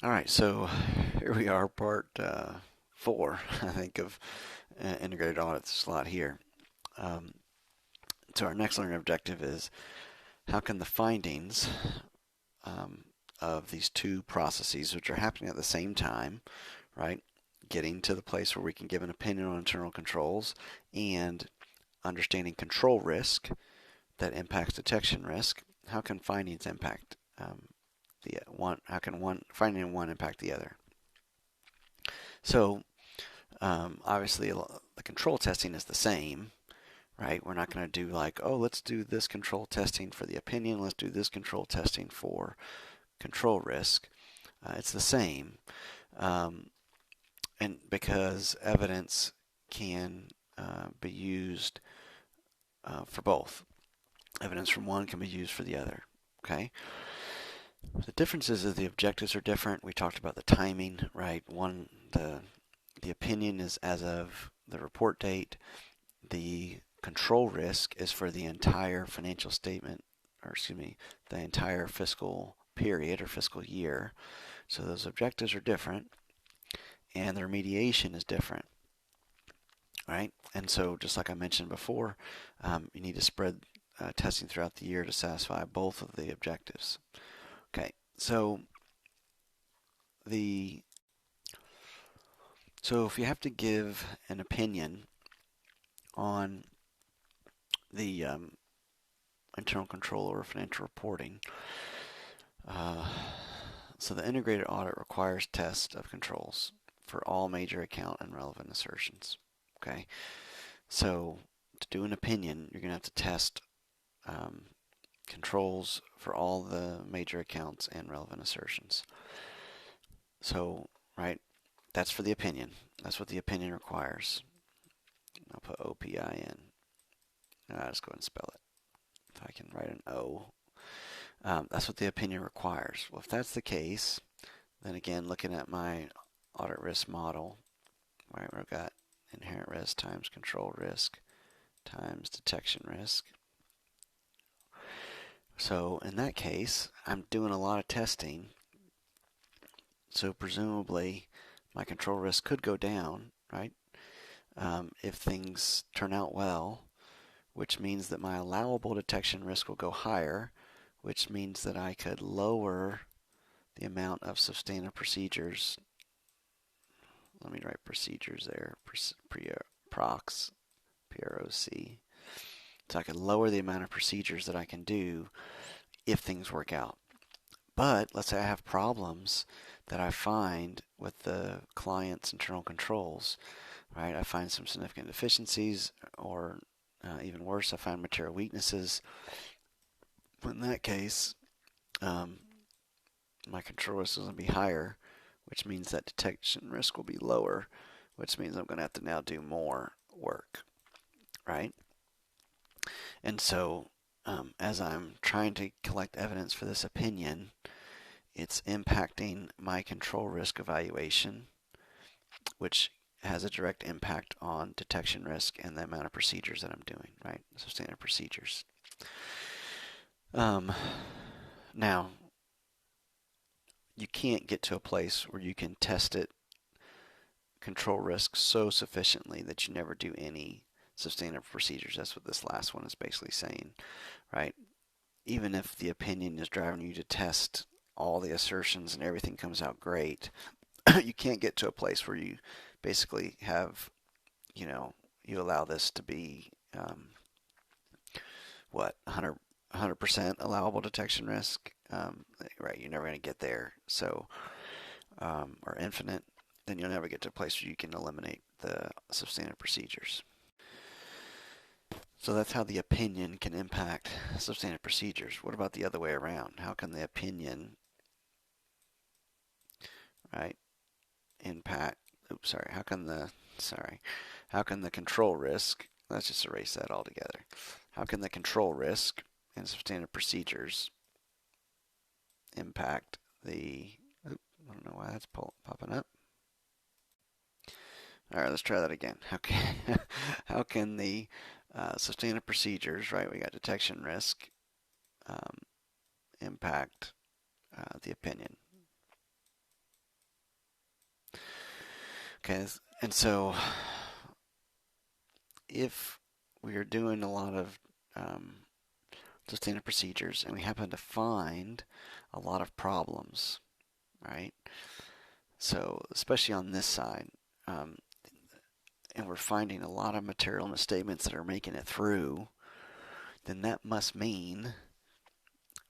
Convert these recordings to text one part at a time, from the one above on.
All right, so here we are, part 4, I think, of integrated audit. There's a lot here. Um, so our next learning objective is how can the findings um, of these two processes, which are happening at the same time, right, getting to the place where we can give an opinion on internal controls and understanding control risk that impacts detection risk, how can findings impact the one? How can one finding one impact the other? So obviously, the control testing is the same, right? We're not going to do like, oh, let's do this control testing for the opinion, let's do this control testing for control risk. It's the same, um, and because evidence can be used for both. Evidence from one can be used for the other. Okay. The difference is that the objectives are different. We talked about the timing, right? The opinion is as of the report date. The control risk is for the entire financial statement, or excuse me, the entire fiscal period or fiscal year. So those objectives are different, and the remediation is different, right? And so, just like I mentioned before, you need to spread testing throughout the year to satisfy both of the objectives. Okay, so the so if you have to give an opinion on the internal control or financial reporting, uh, so the integrated audit requires test of controls for all major account and relevant assertions. Okay, so to do an opinion, you're going to have to test um, controls for all the major accounts and relevant assertions. So, right, that's for the opinion. That's what the opinion requires. I'll put OPIN. I'll just go ahead and spell it. If I can write an O. That's what the opinion requires. Well, if that's the case, then again, looking at my audit risk model, right, we've got inherent risk times control risk times detection risk. So in that case, I'm doing a lot of testing. So presumably, my control risk could go down, right? If things turn out well, which means that my allowable detection risk will go higher, which means that I could lower the amount of substantive procedures. Let me write procedures there, procs, PROC. So I could lower the amount of procedures that I can do if things work out. But let's say I have problems that I find with the client's internal controls, right? I find some significant deficiencies, or even worse, I find material weaknesses. In that case, um, my control risk is going to be higher, which means that detection risk will be lower, which means I'm going to have to now do more work, right? And so, as I'm trying to collect evidence for this opinion, it's impacting my control risk evaluation, which has a direct impact on detection risk and the amount of procedures that I'm doing, right? So standard procedures. Now, you can't get to a place where you can test it, control risk so sufficiently that you never do any substantive procedures. That's what this last one is basically saying, right? Even if the opinion is driving you to test all the assertions and everything comes out great, you can't get to a place where you basically have, you allow this to be, 100% allowable detection risk, right? You're never going to get there. So, or infinite, then you'll never get to a place where you can eliminate the substantive procedures. So that's how the opinion can impact substantive procedures. What about the other way around? How can the opinion, right, impact, how can the control risk, let's just erase that altogether. How can the control risk and substantive procedures impact the, I don't know why that's popping up. All right, let's try that again. How can the substantive procedures, right, we got detection risk, um, impact the opinion? Okay, and so if we are doing a lot of standard procedures and we happen to find a lot of problems, right? So especially on this side, um, and we're finding a lot of material misstatements that are making it through, then that must mean,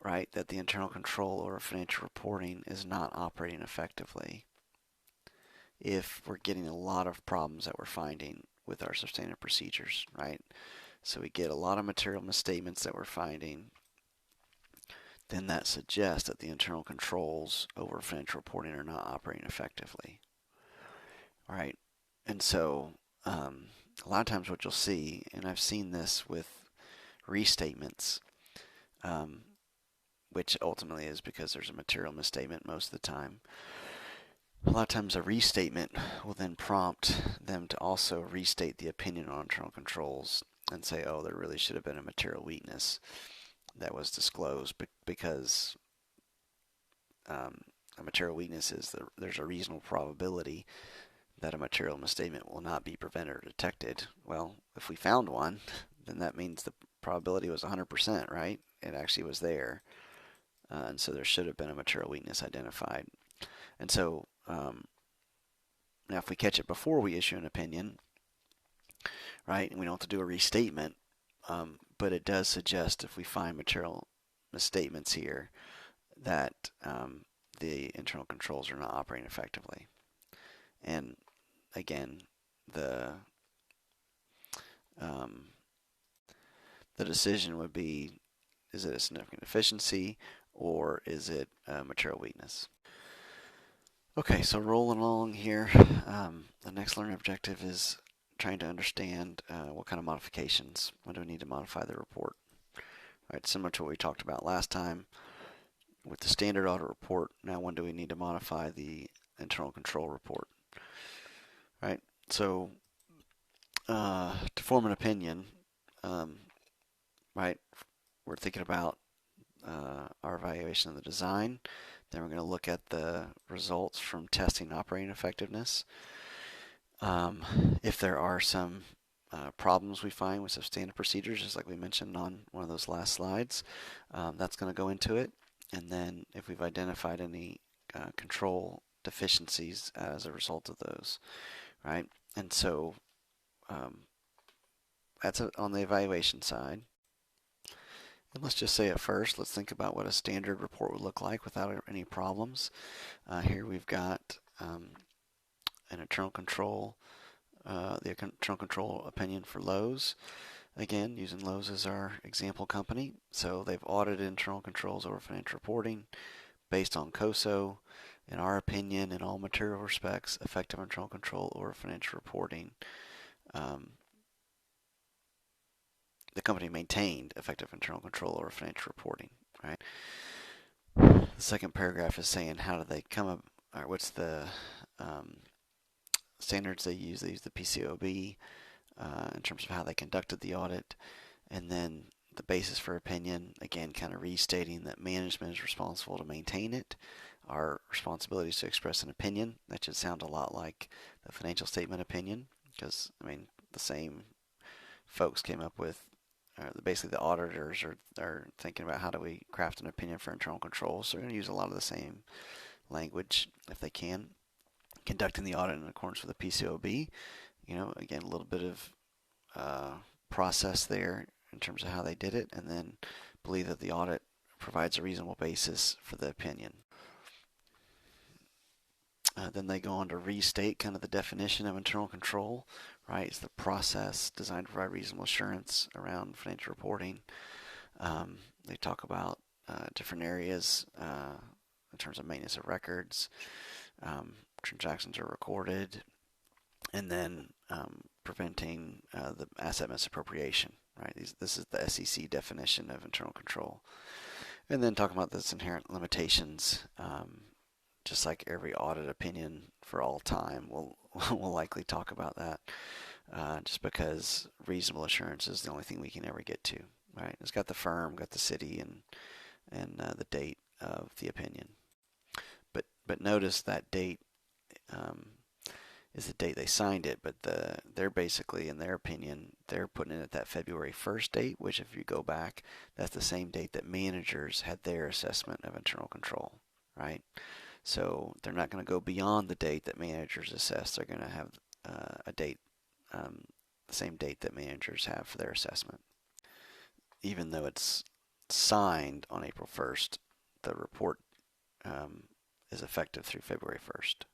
right, that the internal control or financial reporting is not operating effectively. If we're getting a lot of problems that we're finding with our substandard procedures, right? So we get a lot of material misstatements that we're finding, then that suggests that the internal controls over financial reporting are not operating effectively, right? And so a lot of times what you'll see, and I've seen this with restatements, um, which ultimately is because there's a material misstatement most of the time. A lot of times a restatement will then prompt them to also restate the opinion on internal controls and say, oh, there really should have been a material weakness that was disclosed because a material weakness is that there's a reasonable probability that a material misstatement will not be prevented or detected. Well, if we found one, then that means the probability was 100%, right? It actually was there. And so there should have been a material weakness identified. And so now if we catch it before we issue an opinion, right, and we don't have to do a restatement, but it does suggest if we find material misstatements here that the internal controls are not operating effectively. And again, the the decision would be, is it a significant deficiency or is it a material weakness? Okay, so rolling along here, the next learning objective is trying to understand what kind of modifications. When do we need to modify the report? All right, similar to what we talked about last time with the standard audit report. Now, when do we need to modify the internal control report? All right, so to form an opinion, right, we're thinking about our evaluation of the design. Then we're going to look at the results from testing operating effectiveness. If there are some problems we find with substandard procedures, just like we mentioned on one of those last slides, that's going to go into it. And then if we've identified any control deficiencies as a result of those, right? And so that's on the evaluation side. And let's just say at first, let's think about what a standard report would look like without any problems. Here we've got an internal control, the internal control opinion for Lowe's. Again, using Lowe's as our example company. So they've audited internal controls over financial reporting based on COSO. In our opinion, in all material respects, effective internal control over financial reporting. The company maintained effective internal control over financial reporting, right? The second paragraph is saying how do they come up, or what's the standards they use. They use the PCOB in terms of how they conducted the audit, and then the basis for opinion, again, kind of restating that management is responsible to maintain it. Our responsibility is to express an opinion. That should sound a lot like the financial statement opinion, because, I mean, the same folks came up with, basically the auditors are thinking about how do we craft an opinion for internal controls. So they're going to use a lot of the same language if they can. Conducting the audit in accordance with the PCOB. Again, a little bit of process there in terms of how they did it, and then believe that the audit provides a reasonable basis for the opinion. Then they go on to restate kind of the definition of internal control, right? It's the process designed to provide reasonable assurance around financial reporting. They talk about different areas in terms of maintenance of records, transactions are recorded, and then preventing the asset misappropriation, right? This is the SEC definition of internal control. And then talking about those inherent limitations, just like every audit opinion for all time, we'll likely talk about that, just because reasonable assurance is the only thing we can ever get to, right? It's got the firm, got the city, and the date of the opinion. But notice that date is the date they signed it, but they're basically, in their opinion, they're putting it at that February 1st date, which if you go back, that's the same date that managers had their assessment of internal control, right? So they're not going to go beyond the date that managers assess. They're going to have a date, the same date that managers have for their assessment. Even though it's signed on April 1st, the report is effective through February 1st.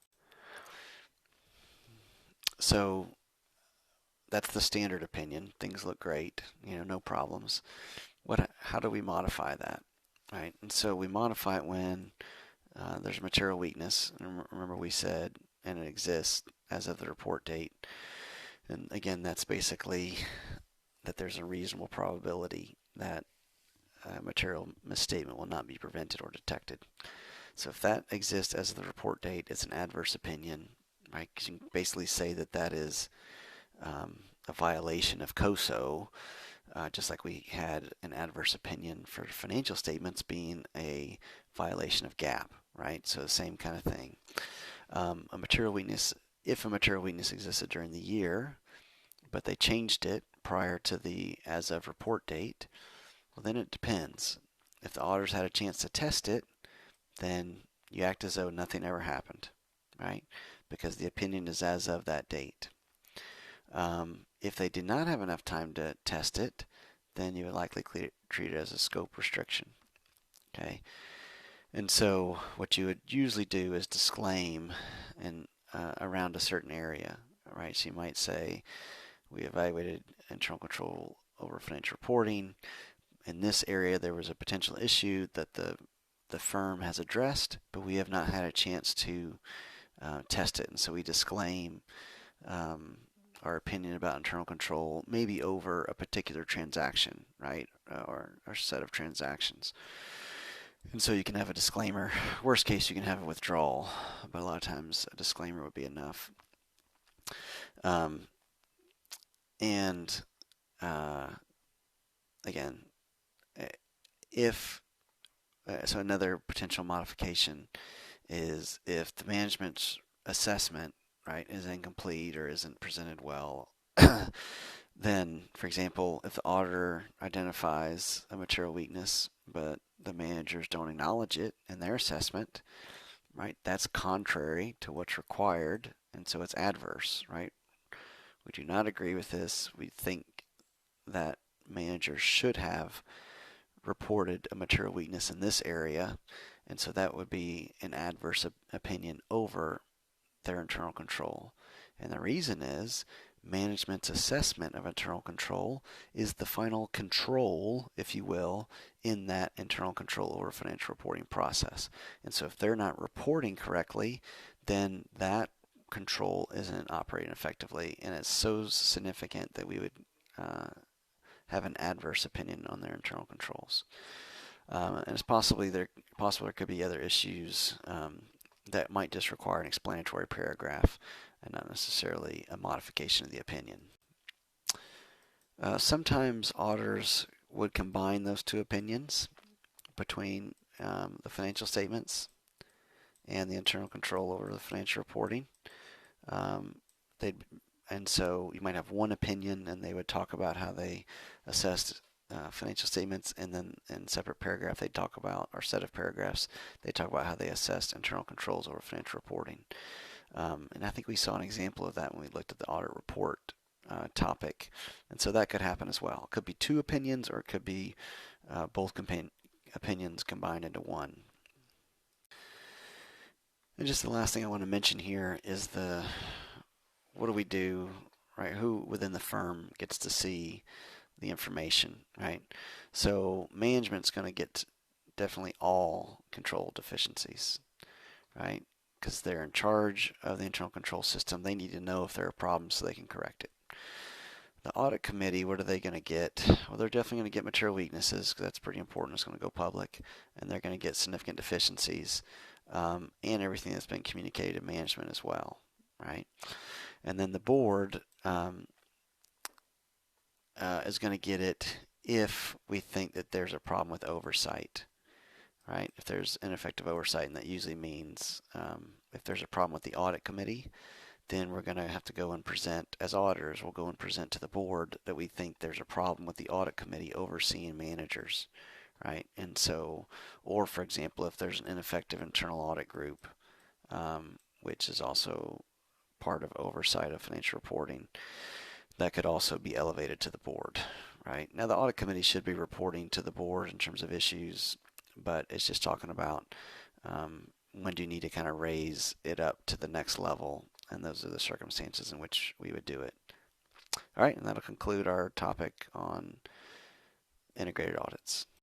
So that's the standard opinion. Things look great, no problems. How do we modify that? Right, and so we modify it when there's material weakness. And remember, we said, and it exists as of the report date. And again, that's basically that there's a reasonable probability that a material misstatement will not be prevented or detected. So if that exists as of the report date, it's an adverse opinion, right? Because you can basically say that that is a violation of COSO, just like we had an adverse opinion for financial statements being a violation of GAAP, right? So the same kind of thing. A material weakness, if a material weakness existed during the year, but they changed it prior to the as of report date, well, then it depends. If the auditors had a chance to test it, then you act as though nothing ever happened, right? Because the opinion is as of that date. If they did not have enough time to test it, then you would likely treat it as a scope restriction. Okay, and so what you would usually do is disclaim around a certain area, right? So you might say, we evaluated internal control over financial reporting. In this area, there was a potential issue that the firm has addressed, but we have not had a chance to test it, and so we disclaim our opinion about internal control, maybe over a particular transaction, right, or set of transactions. And so you can have a disclaimer. Worst case, you can have a withdrawal, but a lot of times a disclaimer would be enough. And again, so another potential modification is if the management's assessment, right, is incomplete or isn't presented well, then, for example, if the auditor identifies a material weakness, but the managers don't acknowledge it in their assessment, right, that's contrary to what's required, and so it's adverse, right? We do not agree with this. We think that managers should have reported a material weakness in this area, and so that would be an adverse opinion over their internal control. And the reason is management's assessment of internal control is the final control, if you will, in that internal control over financial reporting process. And so if they're not reporting correctly, then that control isn't operating effectively, and it's so significant that we would have an adverse opinion on their internal controls. And it's possible there could be other issues that might just require an explanatory paragraph and not necessarily a modification of the opinion. Sometimes auditors would combine those two opinions between the financial statements and the internal control over the financial reporting. And so you might have one opinion, and they would talk about how they assessed financial statements, and then in a separate paragraph they talk about, or set of paragraphs, they talk about how they assessed internal controls over financial reporting. And I think we saw an example of that when we looked at the audit report topic. And so that could happen as well. It could be two opinions, or it could be both opinions combined into one. And just the last thing I want to mention here is what do we do, right? Who within the firm gets to see the information, right? So management's going to get definitely all control deficiencies, right? Because they're in charge of the internal control system. They need to know if there are problems so they can correct it. The audit committee, what are they going to get? Well, they're definitely going to get material weaknesses, because that's pretty important. It's going to go public, and they're going to get significant deficiencies and everything that's been communicated to management as well, right? And then the board is going to get it if we think that there's a problem with oversight, right? If there's ineffective oversight, and that usually means if there's a problem with the audit committee, then we're going to have to go and present, as auditors, we'll go and present to the board that we think there's a problem with the audit committee overseeing managers, right? And so, or for example, if there's an ineffective internal audit group, which is also part of oversight of financial reporting, that could also be elevated to the board, right? Now, the audit committee should be reporting to the board in terms of issues, but it's just talking about when do you need to kind of raise it up to the next level, and those are the circumstances in which we would do it. All right, and that'll conclude our topic on integrated audits.